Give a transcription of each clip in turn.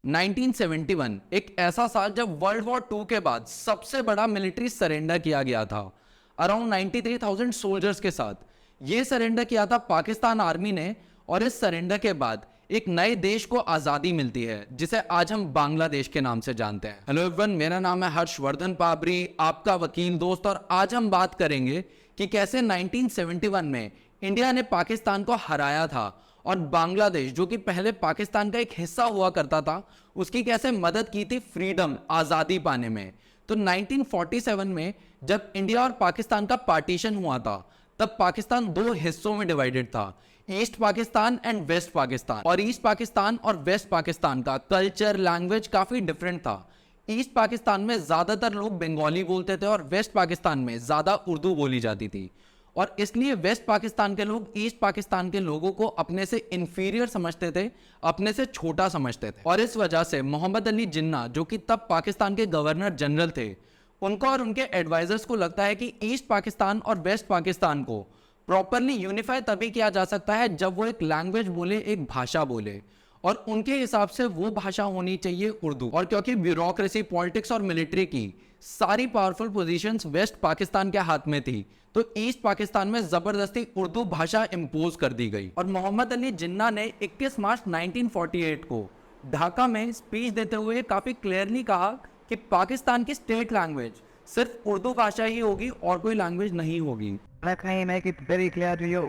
1971 एक ऐसा साल जब वर्ल्ड वॉर टू के बाद सबसे बड़ा मिलिट्री सरेंडर किया गया था अराउंड 93,000 सोल्जर्स के साथ। ये सरेंडर किया था पाकिस्तान आर्मी ने, और इस सरेंडर के बाद एक नए देश को आज़ादी मिलती है जिसे आज हम बांग्लादेश के नाम से जानते हैं। हेलो एवरीवन, मेरा नाम है हर्षवर्धन पाबरी, आपका वकील दोस्त, और आज हम बात करेंगे कि कैसे 1971 में इंडिया ने पाकिस्तान को हराया था और बांग्लादेश, जो कि पहले पाकिस्तान का एक हिस्सा हुआ करता था, उसकी कैसे मदद की थी फ्रीडम, आज़ादी पाने में। तो 1947 में जब इंडिया और पाकिस्तान का पार्टीशन हुआ था, तब पाकिस्तान दो हिस्सों में डिवाइडेड था, East Pakistan and West Pakistan. और ईस्ट पाकिस्तान और वेस्ट पाकिस्तान का कल्चर, लैंग्वेज काफ़ी डिफरेंट था। ईस्ट पाकिस्तान में ज़्यादातर लोग बंगाली बोलते थे और वेस्ट पाकिस्तान में ज़्यादा उर्दू बोली जाती थी, और इसलिए वेस्ट पाकिस्तान के लोग ईस्ट पाकिस्तान के लोगों को अपने से इंफीरियर समझते थे, अपने से छोटा समझते थे। और इस वजह से मोहम्मद अली जिन्ना, जो कि तब पाकिस्तान के गवर्नर जनरल थे, उनको और उनके एडवाइजर्स को लगता है कि ईस्ट पाकिस्तान और वेस्ट पाकिस्तान को प्रॉपरली यूनिफाई तभी किया जा सकता है जब वो एक लैंग्वेज बोले, एक भाषा बोले, और उनके हिसाब से वो भाषा होनी चाहिए उर्दू। और क्योंकि ब्यूरोक्रेसी, पॉलिटिक्स और मिलिट्री की सारी पावरफुल पोजीशंस वेस्ट पाकिस्तान के हाथ में थी, तो ईस्ट पाकिस्तान में जबरदस्ती उर्दू भाषा इंपोज कर दी गई। और मोहम्मद अली जिन्ना ने 21 मार्च 1948 को ढाका में स्पीच देते हुए काफी क्लियरली कहा कि पाकिस्तान की स्टेट लैंग्वेज सिर्फ उर्दू भाषा ही होगी और कोई लैंग्वेज नहीं होगी। Let me make it very clear to you.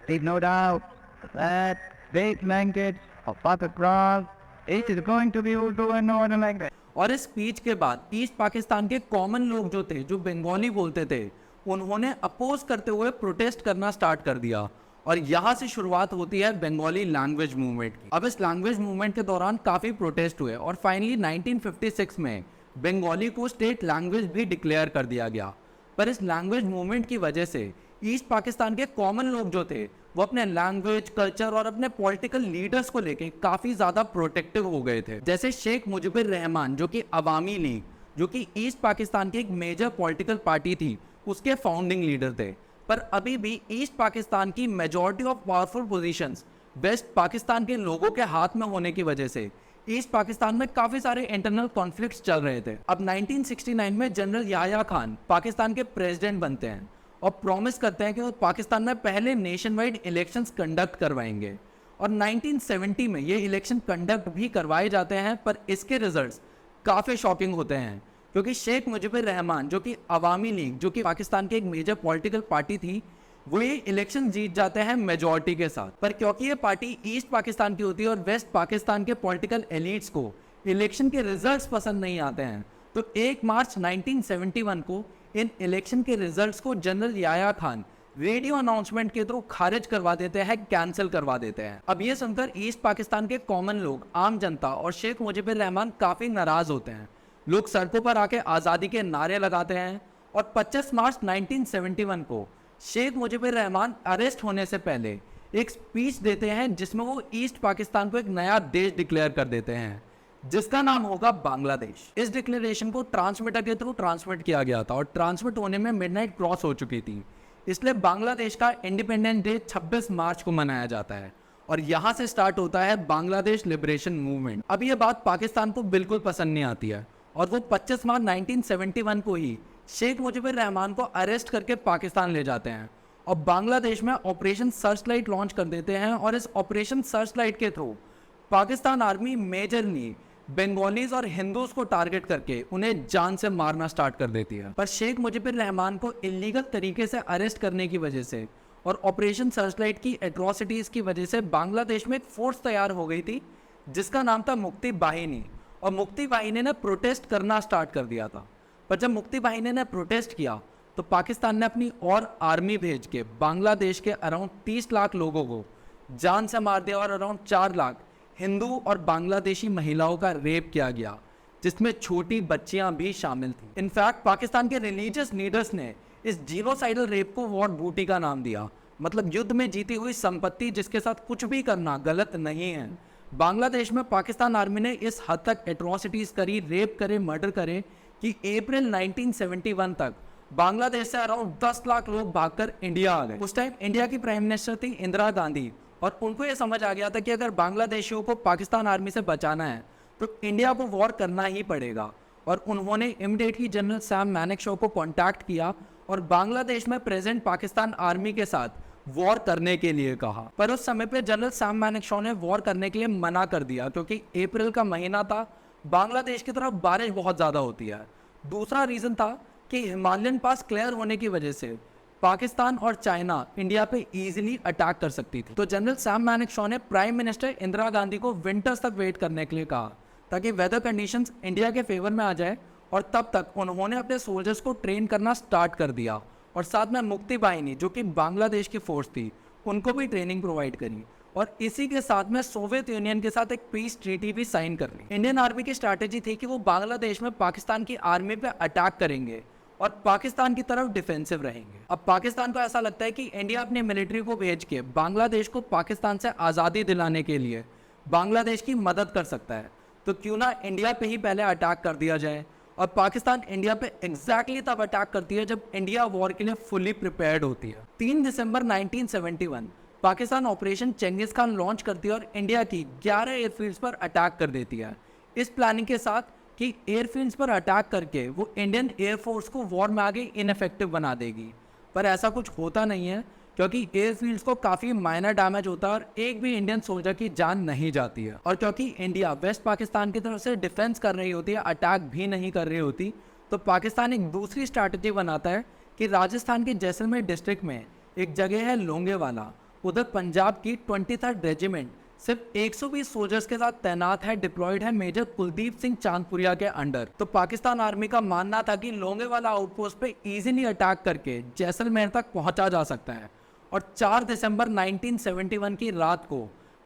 Leave no doubt that this language of Pakistan it is going to be Urdu and no other language. और इस स्पीच के बाद ईस्ट पाकिस्तान के कॉमन लोग जो थे, जो बंगाली बोलते थे, उन्होंने अपोज करते हुए प्रोटेस्ट करना स्टार्ट कर दिया, और यहाँ से शुरुआत होती है बंगाली लैंग्वेज मूवमेंट की। अब इस लैंग्वेज मूवमेंट के दौरान काफ़ी प्रोटेस्ट हुए और फाइनली 1956 में बंगाली को स्टेट लैंग्वेज भी डिक्लेयर कर दिया गया। पर इस लैंग्वेज मूवमेंट की वजह से ईस्ट पाकिस्तान के कॉमन लोग जो थे, वो अपने लैंग्वेज, कल्चर और अपने पॉलिटिकल लीडर्स को लेके काफ़ी ज़्यादा प्रोटेक्टिव हो गए थे। जैसे शेख मुजीबुर रहमान, जो कि अवामी लीग, जो कि ईस्ट पाकिस्तान की एक मेजर पॉलिटिकल पार्टी थी, उसके फाउंडिंग लीडर थे। पर अभी भी ईस्ट पाकिस्तान की majority of powerful positions West Pakistan के लोगों के हाथ में होने की वजह से ईस्ट पाकिस्तान में काफ़ी सारे इंटरनल कॉन्फ्लिक्ट्स चल रहे थे। अब 1969 में जनरल याह्या खान पाकिस्तान के प्रेसिडेंट बनते हैं और प्रॉमिस करते हैं कि वो पाकिस्तान में पहले नेशन वाइड इलेक्शंस कंडक्ट करवाएंगे, और 1970 में ये इलेक्शन कंडक्ट भी करवाए जाते हैं। पर इसके रिजल्ट्स काफ़ी शॉकिंग होते हैं, क्योंकि शेख मुजीबुर रहमान, जो कि अवामी लीग, जो कि पाकिस्तान की एक मेजर पॉलिटिकल पार्टी थी, वो ये इलेक्शन जीत जाते हैं मेजॉरिटी के साथ। पर क्योंकि ये पार्टी ईस्ट पाकिस्तान की होती है और वेस्ट पाकिस्तान के पॉलिटिकल एलिट्स को इलेक्शन के रिजल्ट्स पसंद नहीं आते हैं, तो 1 मार्च 1971 को इन इलेक्शन के रिजल्ट्स को general Yahya Khan radio announcement के थ्रू खारिज करवा देते हैं, कैंसिल करवा देते हैं। अब ये सुनकर ईस्ट पाकिस्तान के कॉमन लोग, आम जनता और शेख मुजीबुर रहमान काफ़ी नाराज़ होते हैं। लोग सड़कों पर आके आज़ादी के नारे लगाते हैं, और 25 मार्च 1971 को शेख मुजीबुर रहमान अरेस्ट होने से पहले एक स्पीच देते हैं, जिसमें वो ईस्ट पाकिस्तान को एक नया देश डिक्लेयर कर देते हैं, जिसका नाम होगा बांग्लादेश। इस डिक्लेरेशन को ट्रांसमीटर के थ्रू ट्रांसमिट किया गया था, और ट्रांसमिट होने में मिडनाइट क्रॉस हो चुकी थी, इसलिए बांग्लादेश का इंडिपेंडेंस डे 26 मार्च को मनाया जाता है, और यहाँ से स्टार्ट होता है बांग्लादेश लिबरेशन मूवमेंट। अब ये बात पाकिस्तान को बिल्कुल पसंद नहीं आती है, और वो 25 मार्च 1971 को ही शेख मुजीबुर रहमान को अरेस्ट करके पाकिस्तान ले जाते हैं, और बांग्लादेश में ऑपरेशन सर्च लाइट लॉन्च कर देते हैं। और इस ऑपरेशन सर्च लाइट के through Pakistan army majorly Bengalis और हिंदूज को टारगेट करके उन्हें जान से मारना स्टार्ट कर देती है। पर शेख मुजीबुर रहमान को इलीगल तरीके से अरेस्ट करने की वजह से और ऑपरेशन सर्च लाइट की एट्रॉसिटीज़ की वजह से बांग्लादेश में एक फोर्स तैयार हो गई थी, जिसका नाम था मुक्ति बाहिनी। और मुक्ति बाहिनी ने प्रोटेस्ट करना स्टार्ट कर दिया था। पर जब मुक्ति बाहिनी ने प्रोटेस्ट किया, तो पाकिस्तान ने अपनी और आर्मी भेज के बांग्लादेश के अराउंड 30 लाख लोगों को जान से मार दिया, और अराउंड 4 लाख हिंदू और बांग्लादेशी महिलाओं का रेप किया गया, जिसमें छोटी बच्चियां भी शामिल थी। इनफैक्ट पाकिस्तान के रिलीजियस लीडर्स ने इस जीनोसाइडल रेप को वॉर बूटी का नाम दिया, मतलब युद्ध में जीती हुई संपत्ति जिसके साथ कुछ भी करना गलत नहीं है। बांग्लादेश में पाकिस्तान आर्मी ने इस हद तक एट्रॉसिटीज़ करी, रेप करे, मर्डर करे, कि अप्रैल 1971 तक बांग्लादेश से अराउंड 10 लाख लोग भागकर इंडिया आ गए। उस टाइम इंडिया की प्राइम मिनिस्टर थी इंदिरा गांधी, और उनको ये समझ आ गया था कि अगर बांग्लादेशियों को पाकिस्तान आर्मी से बचाना है तो इंडिया को वॉर करना ही पड़ेगा। और उन्होंने इमीडिएटली जनरल सैम मैनेक्शॉ को कांटेक्ट किया और बांग्लादेश में प्रेजेंट पाकिस्तान आर्मी के साथ वॉर करने के लिए कहा। पर उस समय पे जनरल सैम मैनेक्शॉ ने वॉर करने के लिए मना कर दिया, क्योंकि अप्रैल का महीना था, बांग्लादेश की तरफ बारिश बहुत ज़्यादा होती है। दूसरा रीज़न था कि हिमालयन पास क्लियर होने की वजह से पाकिस्तान और चाइना इंडिया पे इजीली अटैक कर सकती थी। तो जनरल सैम मैनेक्शॉ ने प्राइम मिनिस्टर इंदिरा गांधी को विंटर्स तक वेट करने के लिए कहा, ताकि वेदर कंडीशंस इंडिया के फेवर में आ जाए। और तब तक उन्होंने अपने सोल्जर्स को ट्रेन करना स्टार्ट कर दिया और साथ में मुक्ति बाहिनी, जो कि बांग्लादेश की फोर्स थी, उनको भी ट्रेनिंग प्रोवाइड करी। और इसी के साथ में सोवियत यूनियन के साथ एक पीस ट्रीटी भी साइन कर ली। इंडियन आर्मी की स्ट्रैटेजी थी कि वो बांग्लादेश में पाकिस्तान की आर्मी पे अटैक करेंगे और पाकिस्तान की तरफ डिफेंसिव रहेंगे। अब पाकिस्तान को ऐसा लगता है कि इंडिया अपनी मिलिट्री को भेज के बांग्लादेश को पाकिस्तान से आज़ादी दिलाने के लिए बांग्लादेश की मदद कर सकता है, तो क्यों ना इंडिया पे ही पहले अटैक कर दिया जाए। और पाकिस्तान इंडिया पे एग्जैक्टली तब अटैक करती है जब इंडिया वॉर के लिए फुली प्रिपेयर्ड होती है। 3 दिसंबर 1971 पाकिस्तान ऑपरेशन चेंगिस खान लॉन्च करती है और इंडिया की 11 एयरफील्ड्स पर अटैक कर देती है, इस प्लानिंग के साथ कि एयरफील्ड्स पर अटैक करके वो इंडियन एयरफोर्स को वॉर में आगे इनफेक्टिव बना देगी। पर ऐसा कुछ होता नहीं है, क्योंकि एयरफील्ड्स को काफ़ी माइनर डैमेज होता है और एक भी इंडियन सोल्जर की जान नहीं जाती है। और क्योंकि इंडिया वेस्ट पाकिस्तान की तरफ से डिफेंस कर रही होती है, अटैक भी नहीं कर रही होती, तो पाकिस्तान एक दूसरी स्ट्रैटेजी बनाता है कि राजस्थान के जैसलमेर डिस्ट्रिक्ट में एक जगह है लोंगेवाला, उधर पंजाब की 23rd रेजिमेंट सिर्फ 120 सोल्जर्स के साथ तैनात है, डिप्लॉयड है मेजर कुलदीप सिंह चांदपुरिया के अंडर। तो पाकिस्तान आर्मी का मानना था कि लोंगेवाला आउटपोस्ट पे इजीली अटैक करके जैसलमेर तक पहुंचा जा सकता है। और 4 दिसंबर 1971 की रात को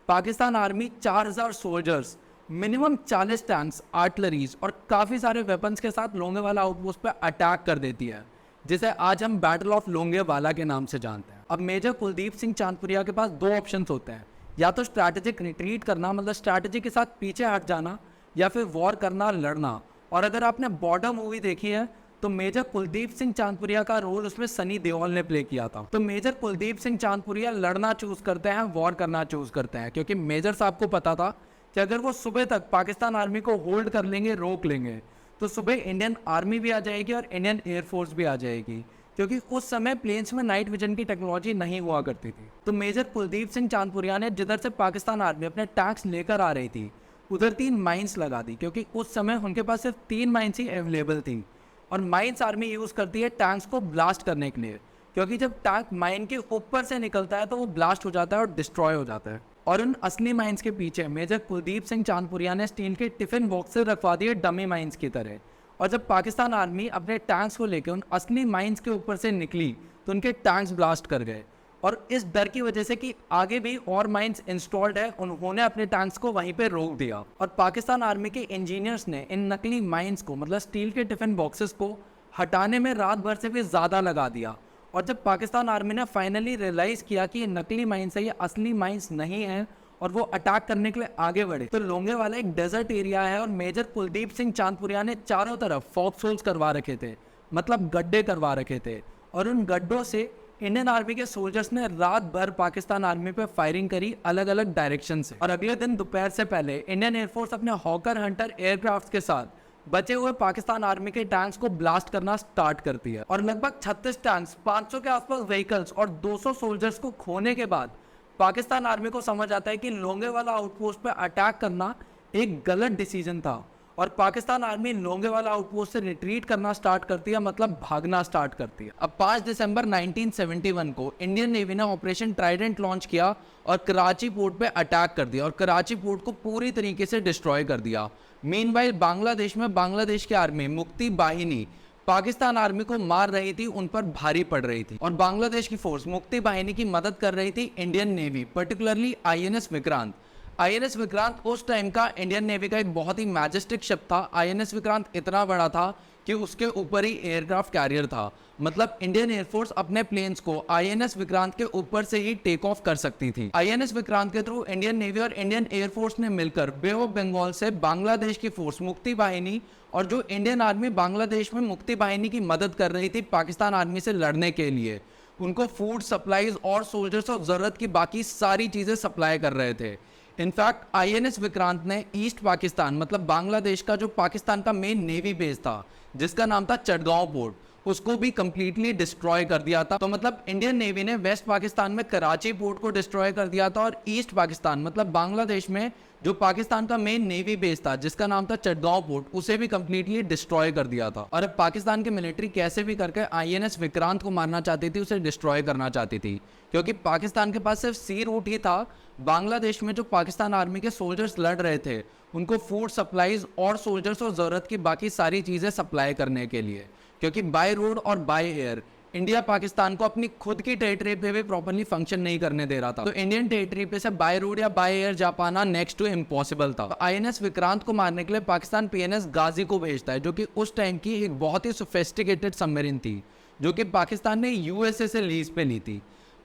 Pakistan army 4000 soldiers, minimum 40 tanks, artilleries और काफ़ी सारे वेपन्स के साथ लोंगेवाला आउटपोस्ट पर अटैक कर देती है, जिसे आज हम बैटल ऑफ लोंगेवाला के नाम से जानते हैं। अब मेजर कुलदीप सिंह चांदपुरिया के पास 2 ऑप्शंस होते हैं, या तो स्ट्रैटेजिक रिट्रीट करना, मतलब स्ट्रैटेजी के साथ पीछे हट जाना, या फिर वॉर करना, लड़ना। और अगर आपने बॉर्डर मूवी देखी है तो मेजर कुलदीप सिंह चांदपुरिया का रोल उसमें सनी देओल ने प्ले किया था। तो मेजर कुलदीप सिंह चांदपुरिया लड़ना चूज करते हैं, वॉर करना चूज करते हैं, क्योंकि मेजर साहब को पता था कि अगर वो सुबह तक पाकिस्तान आर्मी को होल्ड कर लेंगे, रोक लेंगे, तो सुबह इंडियन आर्मी भी आ जाएगी और इंडियन एयरफोर्स भी आ जाएगी, क्योंकि उस समय प्लेन्स में नाइट विजन की टेक्नोलॉजी नहीं हुआ करती थी। तो मेजर कुलदीप सिंह चांदपुरिया ने जिधर से पाकिस्तान आर्मी अपने टैंक्स लेकर आ रही थी उधर 3 माइंस लगा दी, क्योंकि उस समय उनके पास सिर्फ 3 माइंस ही अवेलेबल थी। और माइंस आर्मी यूज़ करती है टैंक्स को ब्लास्ट करने के लिए, क्योंकि जब टैंक माइन के ऊपर से निकलता है तो वो ब्लास्ट हो जाता है और डिस्ट्रॉय हो जाता है। और उन असली माइंस के पीछे मेजर कुलदीप सिंह चांदपुरिया ने स्टील के टिफिन बॉक्स से रखवा दिए डमी माइंस की तरह। और जब पाकिस्तान आर्मी अपने टैंक्स को लेकर उन असली माइंस के ऊपर से निकली तो उनके टैंक्स ब्लास्ट कर गए। और इस डर की वजह से कि आगे भी और माइंस इंस्टॉल्ड है, उन्होंने अपने टैंक्स को वहीं पे रोक दिया। और पाकिस्तान आर्मी के इंजीनियर्स ने इन नकली माइंस को, मतलब स्टील के टिफिन बॉक्सेस को हटाने में रात भर से भी ज़्यादा लगा दिया। और जब पाकिस्तान आर्मी ने फाइनली रियलाइज़ किया कि ये नकली माइंस है, ये असली माइंस नहीं है, और वो अटैक करने के लिए आगे बढ़े, तो लोंगेवाला एक डेजर्ट एरिया है और मेजर कुलदीप सिंह चांदपुरिया ने चारों तरफ फॉक्स होल्स करवा रखे थे, मतलब गड्ढे करवा रखे थे। और उन गड्ढों से इंडियन आर्मी के सोल्जर्स ने रात भर पाकिस्तान आर्मी पे फायरिंग करी अलग अलग डायरेक्शन से। और अगले दिन दोपहर से पहले इंडियन एयरफोर्स अपने हॉकर हंटर एयरक्राफ्ट के साथ बचे हुए पाकिस्तान आर्मी के टैंक्स को ब्लास्ट करना स्टार्ट करती है। और लगभग 36 टैंक्स, 500 के आसपास व्हीकल्स और 200 सोल्जर्स को खोने के बाद पाकिस्तान आर्मी को समझ आता है कि लोंगेवाला आउटपोस्ट पर अटैक करना एक गलत डिसीजन था। और पाकिस्तान आर्मी लोंगेवाला आउटपोस्ट से रिट्रीट करना स्टार्ट करती है, मतलब भागना स्टार्ट करती है। अब 5 दिसंबर 1971 को इंडियन नेवी ने ऑपरेशन ट्राइडेंट लॉन्च किया और कराची पोर्ट पे अटैक कर दिया और कराची पोर्ट को पूरी तरीके से डिस्ट्रॉय कर दिया। मीनवाइल बांग्लादेश में बांग्लादेश की आर्मी मुक्ति बाहिनी पाकिस्तान आर्मी को मार रही थी, उन पर भारी पड़ रही थी। और बांग्लादेश की फोर्स मुक्ति बाहिनी की मदद कर रही थी Indian navy, particularly INS Vikrant. INS Vikrant उस टाइम का इंडियन नेवी का एक बहुत ही मैजेस्टिक शिप था। INS विक्रांत इतना बड़ा था कि उसके ऊपर ही एयरक्राफ्ट कैरियर था, मतलब इंडियन एयरफोर्स अपने प्लेन्स को INS विक्रांत के ऊपर से ही टेक ऑफ कर सकती थी। INS विक्रांत के थ्रू इंडियन नेवी और इंडियन एयरफोर्स ने मिलकर बे ऑफ बंगाल से बांग्लादेश की फोर्स मुक्ति बाहिनी और जो इंडियन आर्मी बांग्लादेश में मुक्ति बाहिनी की मदद कर रही थी पाकिस्तान आर्मी से लड़ने के लिए, उनको फूड सप्लाईज और सोल्जर्स और ज़रूरत की बाकी सारी चीज़ें सप्लाई कर रहे थे। इनफैक्ट आईएनएस विक्रांत ने ईस्ट पाकिस्तान मतलब बांग्लादेश का जो पाकिस्तान का मेन नेवी बेस था जिसका नाम था चटगांव पोर्ट, उसको भी कंप्लीटली डिस्ट्रॉय कर दिया था। तो मतलब इंडियन नेवी ने वेस्ट पाकिस्तान में कराची पोर्ट को डिस्ट्रॉय कर दिया था और ईस्ट पाकिस्तान मतलब बांग्लादेश में जो पाकिस्तान का मेन नेवी बेस था जिसका नाम था चटगांव पोर्ट, उसे भी कंप्लीटली डिस्ट्रॉय कर दिया था। और अब पाकिस्तान की मिलिट्री कैसे भी करके आईएनएस विक्रांत को मारना चाहती थी, उसे डिस्ट्रॉय करना चाहती थी, क्योंकि पाकिस्तान के पास सिर्फ सी रूट ही था। बांग्लादेश में जो पाकिस्तान आर्मी के सोल्जर्स लड़ रहे थे उनको फूड सप्लाईज और सोल्जर्स और ज़रूरत की बाकी सारी चीज़ें सप्लाई करने के लिए, क्योंकि बाय रोड और बाय एयर इंडिया पाकिस्तान को अपनी खुद की टेरिटरी पे भी प्रॉपर्ली फंक्शन नहीं करने दे रहा था। तो इंडियन टेरिटरी पे से बाय रोड या बाय एयर जा पाना नेक्स्ट टू इम्पॉसिबल था। तो आईएनएस विक्रांत को मारने के लिए पाकिस्तान पीएनएस गाजी को भेजता है, जो कि उस टाइम की एक बहुत ही सोफिस्टिकेटेड सबमरीन थी जो कि पाकिस्तान ने यूएसए से लीज पे ली थी।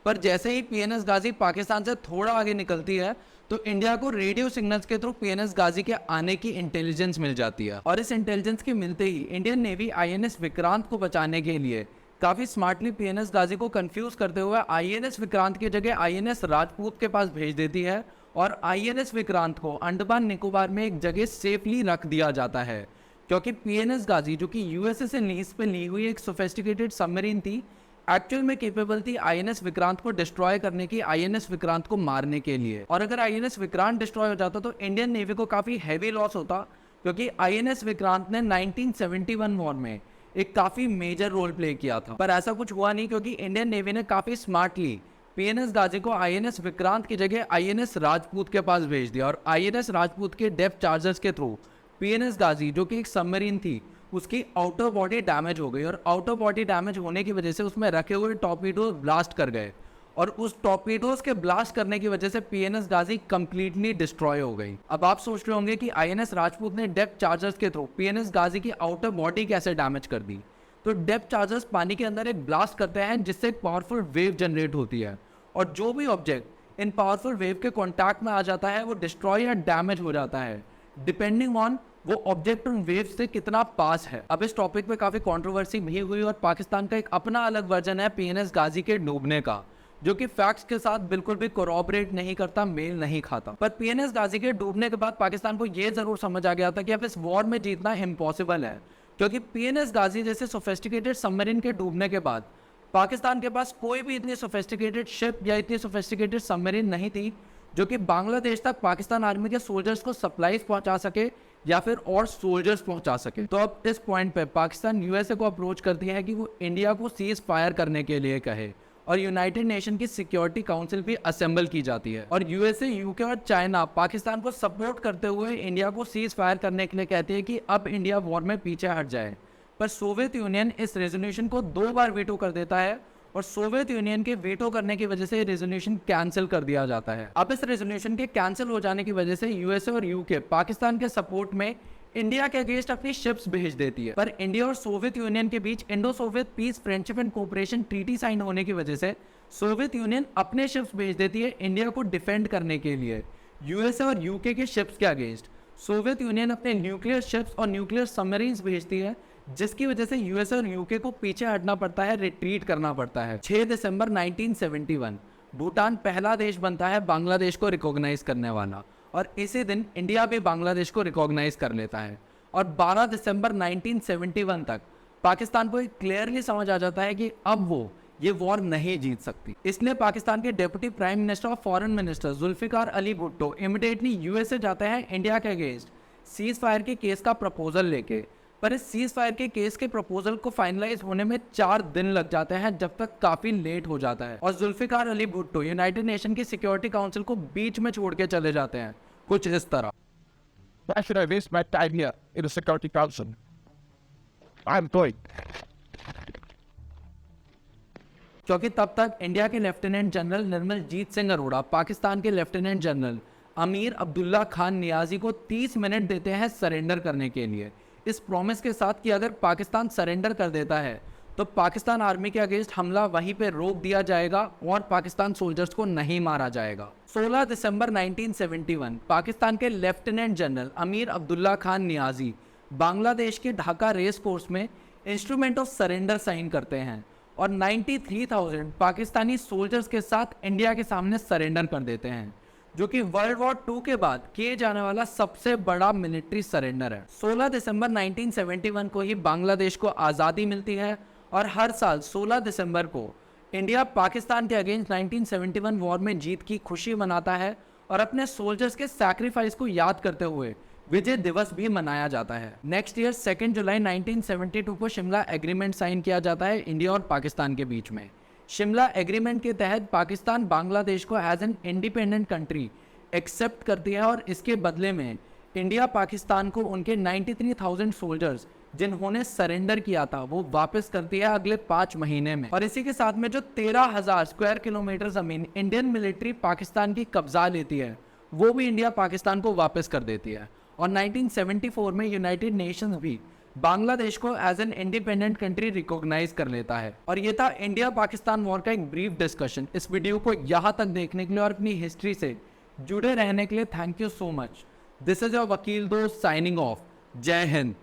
पर जैसे ही पीएनएस गाजी पाकिस्तान से थोड़ा आगे निकलती है तो इंडिया को रेडियो सिग्नल्स के थ्रू पीएनएस गाजी के आने की इंटेलिजेंस मिल जाती है। और इस इंटेलिजेंस के मिलते ही इंडियन नेवी आईएनएस विक्रांत को बचाने के लिए काफी स्मार्टली पीएनएस गाजी को कंफ्यूज करते हुए आईएनएस विक्रांत की जगह आईएनएस राजपूत के पास भेज देती है और आईएनएस विक्रांत को अंडमान निकोबार में एक जगह सेफली रख दिया जाता है, क्योंकि पीएनएस गाजी जो कि यूएसए से लीज पे ली हुई एक सोफिस्टिकेटेड सबमरीन थी, एक्चुअल में केपेबल थी आईएनएस विक्रांत को डिस्ट्रॉय करने की, आईएनएस विक्रांत को मारने के लिए। और अगर आईएनएस विक्रांत डिस्ट्रॉय हो जाता तो इंडियन नेवी को काफी हैवी लॉस होता, क्योंकि आईएनएस विक्रांत ने 1971 वॉर में एक काफी मेजर रोल प्ले किया था। पर ऐसा कुछ हुआ नहीं, क्योंकि इंडियन नेवी ने काफी स्मार्टली पीएनएस गाजी को आईएनएस विक्रांत की जगह आईएनएस राजपूत के पास भेज दिया और आईएनएस राजपूत के डेप्थ चार्जर्स के थ्रू पीएनएस गाजी जो कि एक सबमरीन थी उसकी आउटर बॉडी डैमेज हो गई और आउटर बॉडी डैमेज होने की वजह से उसमें रखे हुए टॉर्पीडोज ब्लास्ट कर गए और उस टॉर्पीडोज के ब्लास्ट करने की वजह से पीएनएस गाजी कंप्लीटली डिस्ट्रॉय हो गई। अब आप सोच रहे होंगे कि आईएनएस राजपूत ने डेप्थ चार्जर्स के थ्रू पीएनएस गाजी की आउटर बॉडी कैसे डैमेज कर दी। तो डेप्थ चार्जर्स पानी के अंदर एक ब्लास्ट करते हैं जिससे एक पावरफुल वेव जनरेट होती है और जो भी ऑब्जेक्ट इन पावरफुल वेव के कॉन्टैक्ट में आ जाता है वो डिस्ट्रॉय या डैमेज हो जाता है, डिपेंडिंग ऑन वो ऑब्जेक्ट उन वेव से कितना पास है। अब इस टॉपिक पे काफी कंट्रोवर्सी भी हुई और पाकिस्तान का एक अपना अलग वर्जन है पीएनएस गाजी के डूबने का, जो कि फैक्ट्स के साथ बिल्कुल भी कोरॉबरेट नहीं करता, मेल नहीं खाता। पर पीएनएस गाजी के डूबने के बाद पाकिस्तान को ये जरूर समझ आ गया था कि अब इस वॉर में जीतना इम्पॉसिबल है, क्योंकि पीएनएस गाजी जैसे सोफिस्टिकेटेड सबमरीन के डूबने के बाद पाकिस्तान के पास कोई भी इतनी सोफिस्टिकेटेड शिप या इतनी सोफिस्टिकेटेड सबमरीन नहीं थी जो कि बांग्लादेश तक पाकिस्तान आर्मी के सोल्जर्स को सप्लाईज पहुंचा सके या फिर और सोल्जर्स पहुंचा सके। तो अब इस पॉइंट पे पाकिस्तान यूएसए को अप्रोच करती है कि वो इंडिया को सीज फायर करने के लिए कहे और यूनाइटेड नेशन की सिक्योरिटी काउंसिल भी असेंबल की जाती है और यूएसए, यूके और चाइना पाकिस्तान को सपोर्ट करते हुए इंडिया को सीज फायर करने के लिए कहती है कि अब इंडिया वॉर में पीछे हट जाए। पर सोवियत यूनियन इस रेजोल्यूशन को 2 बार वीटो कर देता है और सोवियत यूनियन के वीटो करने की वजह से रेजोल्यूशन कैंसिल कर दिया जाता है। अब इस रेजोल्यूशन के कैंसिल हो जाने की वजह से यूएसए और यूके पाकिस्तान के सपोर्ट में इंडिया के अगेंस्ट अपनी शिप्स भेज देती है। पर इंडिया और सोवियत यूनियन के बीच Indo Soviet peace friendship and cooperation treaty sign होने की वजह से सोवियत यूनियन अपने शिप्स भेज देती है इंडिया को डिफेंड करने के लिए यूएसए और यूके के शिप्स के अगेंस्ट। सोवियत यूनियन अपने न्यूक्लियर शिप्स और न्यूक्लियर सबमरीन्स भेजती है, जिसकी वजह से यूएसए और यूके को पीछे हटना पड़ता है, रिट्रीट करना पड़ता है। 6 दिसंबर 1971 भूटान पहला देश बनता है बांग्लादेश को रिकॉग्नाइज करने वाला और इसी दिन इंडिया भी बांग्लादेश को रिकॉग्नाइज कर लेता है। और 12 दिसंबर 1971 तक पाकिस्तान को क्लियरली समझ आ जाता है कि अब वो ये वॉर नहीं जीत सकती। इसलिए पाकिस्तान के डिप्टी प्राइम मिनिस्टर और foreign minister Zulfikar Ali Bhutto immediately USA जाते हैं इंडिया के अगेंस्ट सीज फायर के केस का प्रपोजल लेके। पर इस सीज फायर के केस के प्रपोजल को फाइनलाइज होने में 4 दिन लग जाते हैं, जब तक काफी लेट हो जाता है और जुल्फिकार अली भुट्टो यूनाइटेड नेशन की सिक्योरिटी काउंसिल को बीच में छोड़ के चले जाते हैं, कुछ इस तरह। Why should I waste my time here in the Security Council? I'm going. क्योंकि तब तक इंडिया के लेफ्टिनेंट जनरल निर्मलजीत सिंह अरोड़ा पाकिस्तान के lieutenant general Amir Abdullah Khan Niazi को 30 मिनट देते हैं सरेंडर करने के लिए, इस प्रॉमिस के साथ कि अगर पाकिस्तान सरेंडर कर देता है तो पाकिस्तान आर्मी के अगेंस्ट हमला वहीं पे रोक दिया जाएगा और पाकिस्तान सोल्जर्स को नहीं मारा जाएगा। 16 दिसंबर 1971 पाकिस्तान के lieutenant general Amir Abdullah Khan Niazi Bangladesh के ढाका रेस कोर्स में इंस्ट्रूमेंट ऑफ सरेंडर साइन करते हैं और 93,000 पाकिस्तानी सोल्जर्स के साथ इंडिया के सामने सरेंडर कर देते हैं, जो कि वर्ल्ड वॉर 2 के बाद किए जाने वाला सबसे बड़ा मिलिट्री सरेंडर है। 16 दिसंबर 1971 को ही बांग्लादेश को आज़ादी मिलती है और हर साल 16 दिसंबर को इंडिया पाकिस्तान के अगेंस्ट 1971 वॉर में जीत की खुशी मनाता है और अपने सोल्जर्स के सैक्रिफाइस को याद करते हुए विजय दिवस भी मनाया जाता है। नेक्स्ट ईयर 2 जुलाई 1972 को शिमला एग्रीमेंट साइन किया जाता है इंडिया और पाकिस्तान के बीच में। शिमला एग्रीमेंट के तहत पाकिस्तान बांग्लादेश को as an independent country accept करती है और इसके बदले में इंडिया पाकिस्तान को उनके 93,000 सोल्जर्स जिन्होंने सरेंडर किया था वो वापस करती है अगले 5 महीने में। और इसी के साथ में जो 13,000 स्क्वायर किलोमीटर जमीन इंडियन मिलिट्री पाकिस्तान की कब्जा लेती है वो भी इंडिया पाकिस्तान को वापस कर देती है। और 1974 में यूनाइटेड नेशंस भी बांग्लादेश को as an independent country recognise कर लेता है। और ये था इंडिया पाकिस्तान वॉर का एक ब्रीफ डिस्कशन। इस वीडियो को यहाँ तक देखने के लिए और अपनी हिस्ट्री से जुड़े रहने के लिए thank you so much. This is your वकील दोस्त साइनिंग ऑफ। जय हिंद।